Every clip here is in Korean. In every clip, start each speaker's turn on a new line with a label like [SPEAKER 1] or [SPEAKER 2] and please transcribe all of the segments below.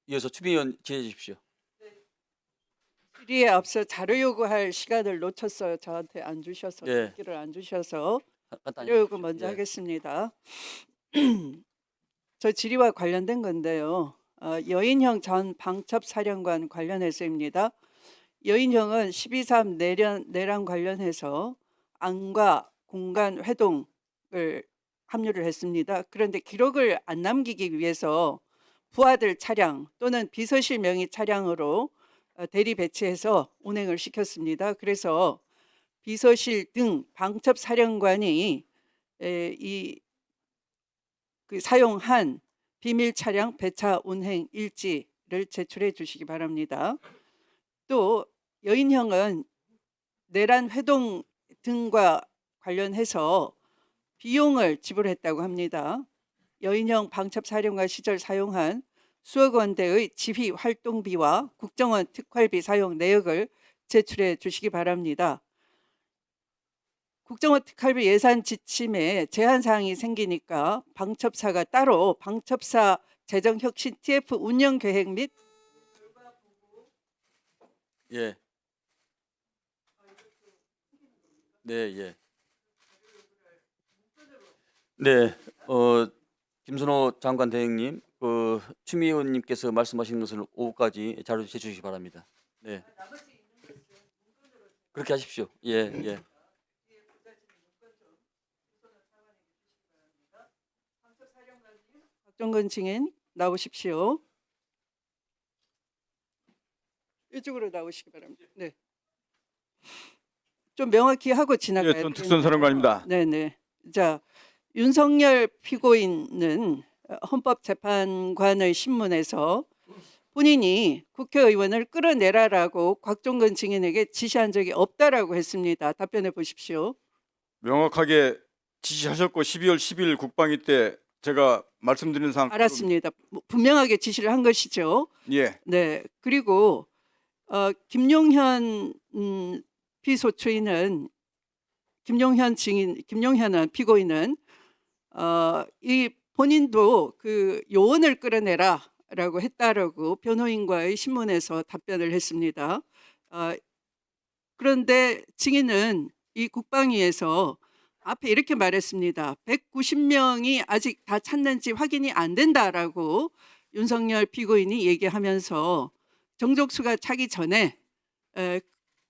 [SPEAKER 1] 이어서 추미애 의원 지해 주십시오.
[SPEAKER 2] 질의에 앞서 자료 요구할 시간을 놓쳤어요. 저한테 안 주셔서
[SPEAKER 1] 예.
[SPEAKER 2] 기를 안 주셔서
[SPEAKER 1] 간단히
[SPEAKER 2] 자료 요구
[SPEAKER 1] 해주십시오.
[SPEAKER 2] 먼저
[SPEAKER 1] 예.
[SPEAKER 2] 하겠습니다. 저 질의와 관련된 건데요. 여인형 전 방첩사령관 관련해서입니다. 여인형은 12.3 내란 관련해서 안과 공간 회동을 합류를 했습니다. 그런데 기록을 안 남기기 위해서 부하들 차량 또는 비서실 명의 차량으로 대리 배치해서 운행을 시켰습니다. 그래서 비서실 등 방첩사령관이 사용한 비밀 차량 배차 운행 일지를 제출해 주시기 바랍니다. 또 여인형은 내란 회동 등과 관련해서 비용을 지불했다고 합니다. 여인형 방첩사령관 시절 사용한 수억 원대의 지휘 활동비와 국정원 특활비 사용 내역을 제출해 주시기 바랍니다. 국정원 특활비 예산 지침에 제한 사항이 생기니까 방첩사가 따로 방첩사 재정혁신 TF 운영 계획 및
[SPEAKER 1] 예. 네, 예. 네, 김순호 장관 대행님, 추미애 의원님께서 말씀하신 것을 오후까지 자료 제출하시기 바랍니다. 네. 그렇게 하십시오. 예, 예.
[SPEAKER 2] 박종근 증인 나오십시오. 이쪽으로 나오시기 바랍니다. 네. 좀 명확히 하고 지나가야
[SPEAKER 3] 예, 전 특선사령관입니다.
[SPEAKER 2] 네네. 자, 윤석열 피고인은 헌법재판관의 신문에서 본인이 국회의원을 끌어내라라고 곽종근 증인에게 지시한 적이 없다라고 했습니다. 답변해 보십시오.
[SPEAKER 3] 명확하게 지시하셨고 12월 10일 국방위 때 제가 말씀드린 사항
[SPEAKER 2] 알았습니다. 분명하게 지시를 한 것이죠.
[SPEAKER 3] 예,
[SPEAKER 2] 네. 그리고 김용현 피소추인은 김용현은 피고인은 이 본인도 그 요원을 끌어내라라고 했다라고 변호인과의 신문에서 답변을 했습니다. 그런데 증인은 이 국방위에서 앞에 이렇게 말했습니다. 190명이 아직 다 찾는지 확인이 안 된다라고 윤석열 피고인이 얘기하면서 정족수가 차기 전에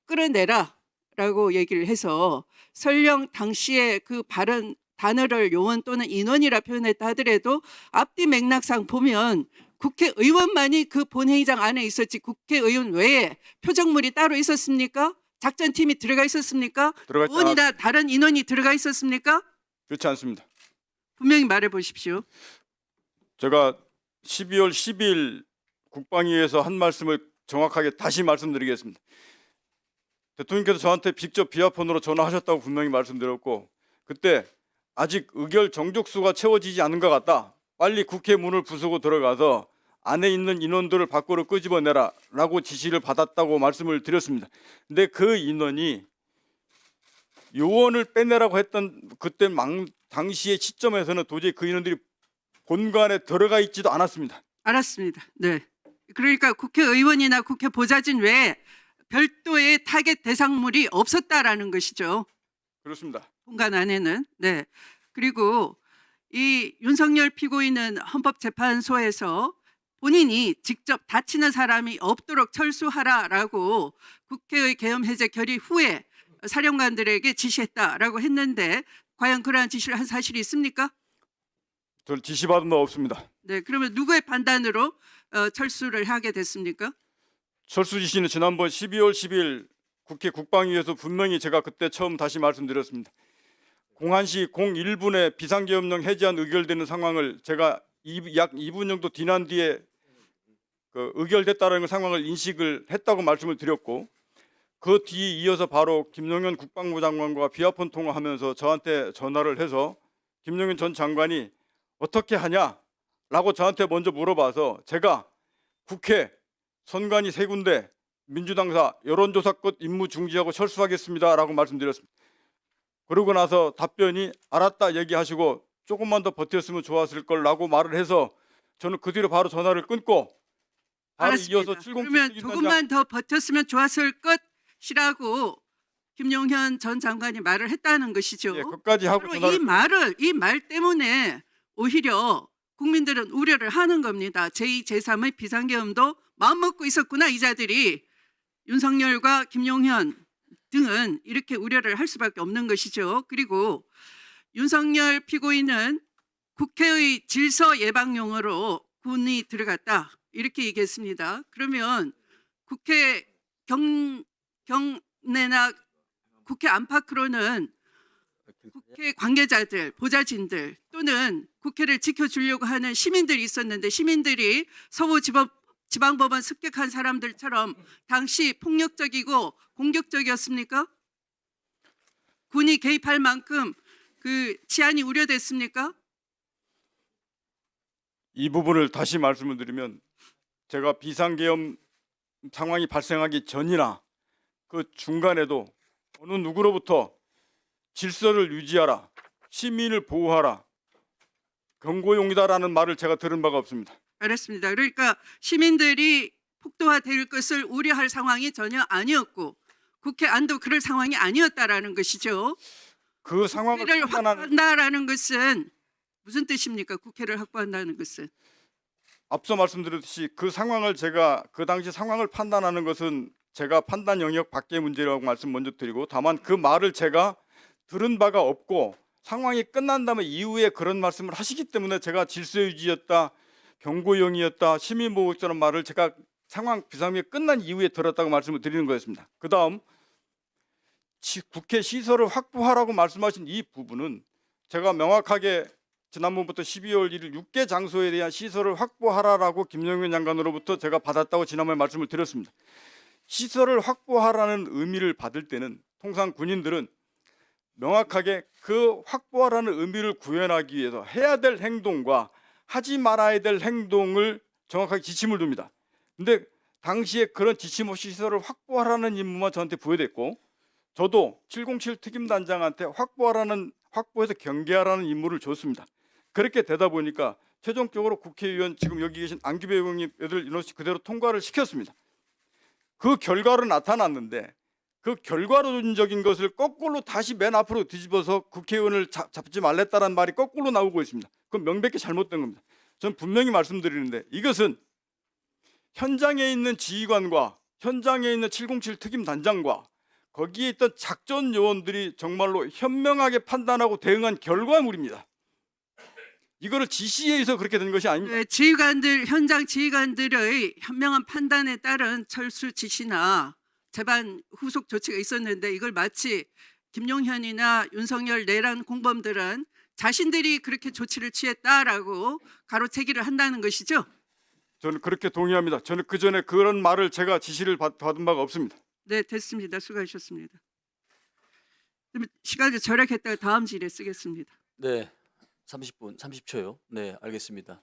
[SPEAKER 2] 끌어내라라고 얘기를 해서 설령 당시에 그 발언 단어를 요원 또는 인원이라 표현했다 하더라도 앞뒤 맥락상 보면 국회의원만이 그 본회의장 안에 있었지 국회의원 외에 표적물이 따로 있었습니까? 작전팀이 들어가 있었습니까?
[SPEAKER 3] 들어가 있지
[SPEAKER 2] 의원이나 다른 인원이 들어가 있었습니까?
[SPEAKER 3] 그렇지 않습니다.
[SPEAKER 2] 분명히 말해 보십시오.
[SPEAKER 3] 제가 12월 10일 국방위에서 한 말씀을 정확하게 다시 말씀드리겠습니다. 대통령께서 저한테 직접 비화폰으로 전화하셨다고 분명히 말씀드렸고 그때 아직 의결 정족수가 채워지지 않은 것 같다. 빨리 국회 문을 부수고 들어가서 안에 있는 인원들을 밖으로 끄집어내라 라고 지시를 받았다고 말씀을 드렸습니다. 근데 그 인원이 요원을 빼내라고 했던 그때 당시의 시점에서는 도저히 그 인원들이 본관에 들어가 있지도 않았습니다.
[SPEAKER 2] 알았습니다. 네. 그러니까 국회의원이나 국회 보좌진 외에 별도의 타겟 대상물이 없었다라는 것이죠.
[SPEAKER 3] 그렇습니다.
[SPEAKER 2] 본관 안에는. 네. 그리고 이 윤석열 피고인은 헌법재판소에서 본인이 직접 다치는 사람이 없도록 철수하라라고 국회의 계엄 해제 결의 후에 사령관들에게 지시했다라고 했는데 과연 그러한 지시를 한 사실이 있습니까?
[SPEAKER 3] 저는 지시받은 바 없습니다.
[SPEAKER 2] 네. 그러면 누구의 판단으로 철수를 하게 됐습니까?
[SPEAKER 3] 철수 지시는 지난번 12월 10일 국회 국방위에서 분명히 제가 그때 처음 다시 말씀드렸습니다. 01시 01분에 비상계엄령 해제안 의결되는 상황을 제가 약 2분 정도 지난 뒤에 의결됐다는 상황을 인식을 했다고 말씀을 드렸고 그 뒤에 이어서 바로 김용현 국방부 장관과 비화폰 통화하면서 저한테 전화를 해서 김용현 전 장관이 어떻게 하냐라고 저한테 먼저 물어봐서 제가 국회 선관위 3군데 민주당사 여론조사껏 임무 중지하고 철수하겠습니다라고 말씀드렸습니다. 그러고 나서 답변이 알았다 얘기하시고 조금만 더 버텼으면 좋았을 걸라고 말을 해서 저는 그 뒤로 바로 전화를 끊고 바로
[SPEAKER 2] 알았습니다.
[SPEAKER 3] 이어서 707
[SPEAKER 2] 그러면
[SPEAKER 3] 특임
[SPEAKER 2] 조금만 더 버텼으면 좋았을 것이라고 김용현 전 장관이 말을 했다는 것이죠.
[SPEAKER 3] 예, 그까지 하고
[SPEAKER 2] 바로
[SPEAKER 3] 전화를
[SPEAKER 2] 이 말 때문에 오히려 국민들은 우려를 하는 겁니다. 제2, 제3의 비상계엄도 마음먹고 있었구나 이 자들이. 윤석열과 김용현 등은 이렇게 우려를 할 수밖에 없는 것이죠. 그리고 윤석열 피고인은 국회의 질서 예방용으로 군이 들어갔다 이렇게 얘기했습니다. 그러면 국회 경내나 국회 안팎으로는 국회 관계자들, 보좌진들 또는 국회를 지켜주려고 하는 시민들이 있었는데 시민들이 서부지방법원 습격한 사람들처럼 당시 폭력적이고 공격적이었습니까? 군이 개입할 만큼 그 치안이 우려됐습니까?
[SPEAKER 3] 이 부분을 다시 말씀을 드리면 제가 비상계엄 상황이 발생하기 전이나 그 중간에도 어느 누구로부터 질서를 유지하라, 시민을 보호하라, 경고용이다라는 말을 제가 들은 바가 없습니다.
[SPEAKER 2] 알았습니다. 그러니까 시민들이 폭도화될 것을 우려할 상황이 전혀 아니었고 국회 안도 그럴 상황이 아니었다라는 것이죠.
[SPEAKER 3] 그 상황을
[SPEAKER 2] 국회를
[SPEAKER 3] 판단하는
[SPEAKER 2] 확보한다라는 것은 무슨 뜻입니까? 국회를 확보한다는 것은.
[SPEAKER 3] 앞서 말씀드렸듯이 그 상황을 제가 그 당시 상황을 판단하는 것은 제가 판단 영역 밖의 문제라고 말씀 먼저 드리고 다만 그 말을 제가 들은 바가 없고 상황이 끝난 다음에 이후에 그런 말씀을 하시기 때문에 제가 질서 유지였다, 경고용이었다, 시민보호였다는 말을 제가 상황 비상이 끝난 이후에 들었다고 말씀을 드리는 거였습니다. 그 다음 국회 시설을 확보하라고 말씀하신 이 부분은 제가 명확하게 지난번부터 12월 1일 6개 장소에 대한 시설을 확보하라라고 김용현 장관으로부터 제가 받았다고 지난번에 말씀을 드렸습니다. 시설을 확보하라는 의미를 받을 때는 통상 군인들은 명확하게 그 확보하라는 의미를 구현하기 위해서 해야 될 행동과 하지 말아야 될 행동을 정확하게 지침을 둡니다. 근데 당시에 그런 지침 없이 시설을 확보하라는 임무만 저한테 부여됐고 저도 707 특임단장한테 확보해서 경계하라는 임무를 줬습니다. 그렇게 되다 보니까 최종적으로 국회의원 지금 여기 계신 안규배 의원님 애들 이노시 그대로 통과를 시켰습니다. 그 결과로 나타났는데 그 결과론적인 것을 거꾸로 다시 맨 앞으로 뒤집어서 국회의원을 잡지 말랬다는 말이 거꾸로 나오고 있습니다. 그건 명백히 잘못된 겁니다. 저는 분명히 말씀드리는데 이것은 현장에 있는 지휘관과 현장에 있는 707 특임단장과 거기에 있던 작전 요원들이 정말로 현명하게 판단하고 대응한 결과물입니다. 이거를 지시에 의해서 그렇게 된 것이 아닙니다.
[SPEAKER 2] 네, 현장 지휘관들의 현명한 판단에 따른 철수 지시나 재반 후속 조치가 있었는데 이걸 마치 김용현이나 윤석열 내란 공범들은 자신들이 그렇게 조치를 취했다라고 가로채기를 한다는 것이죠.
[SPEAKER 3] 저는 그렇게 동의합니다. 저는 그 전에 그런 말을 제가 지시를 받은 바가 없습니다.
[SPEAKER 2] 네, 됐습니다. 수고하셨습니다. 그럼 시간을 절약했다가 다음 질에 쓰겠습니다.
[SPEAKER 1] 네. 30분, 30초요. 네, 알겠습니다.